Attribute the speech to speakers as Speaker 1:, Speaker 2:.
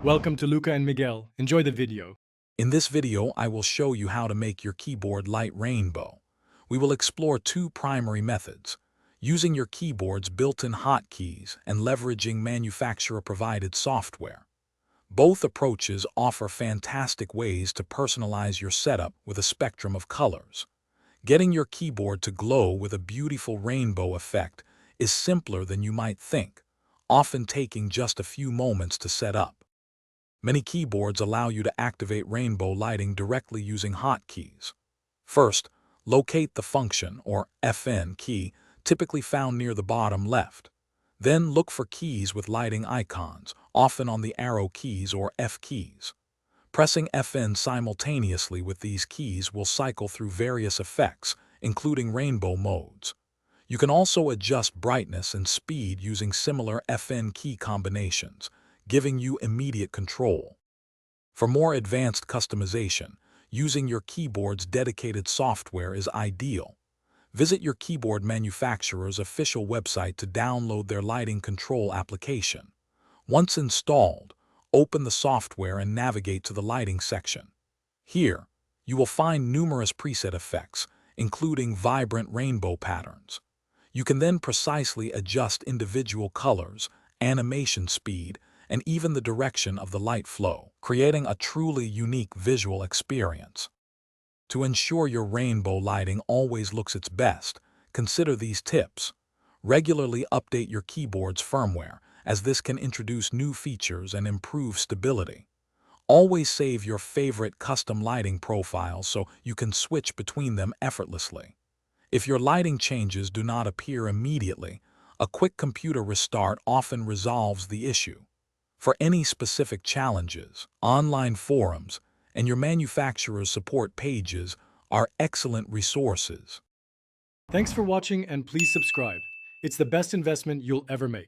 Speaker 1: Welcome to Luca and Miguel. Enjoy the video.
Speaker 2: In this video, I will show you how to make your keyboard light rainbow. We will explore two primary methods: using your keyboard's built-in hotkeys and leveraging manufacturer-provided software. Both approaches offer fantastic ways to personalize your setup with a spectrum of colors. Getting your keyboard to glow with a beautiful rainbow effect is simpler than you might think, often taking just a few moments to set up. Many keyboards allow you to activate rainbow lighting directly using hotkeys. First, locate the function, or FN key, typically found near the bottom left. Then look for keys with lighting icons, often on the arrow keys or F keys. Pressing FN simultaneously with these keys will cycle through various effects, including rainbow modes. You can also adjust brightness and speed using similar FN key combinations, giving you immediate control. For more advanced customization, using your keyboard's dedicated software is ideal. Visit your keyboard manufacturer's official website to download their lighting control application. Once installed, open the software and navigate to the lighting section. Here, you will find numerous preset effects, including vibrant rainbow patterns. You can then precisely adjust individual colors, animation speed, and even the direction of the light flow, creating a truly unique visual experience. To ensure your rainbow lighting always looks its best, consider these tips. Regularly update your keyboard's firmware, as this can introduce new features and improve stability. Always save your favorite custom lighting profiles so you can switch between them effortlessly. If your lighting changes do not appear immediately, a quick computer restart often resolves the issue. For any specific challenges, online forums and your manufacturer's support pages are excellent resources.
Speaker 1: Thanks for watching and please subscribe. It's the best investment you'll ever make.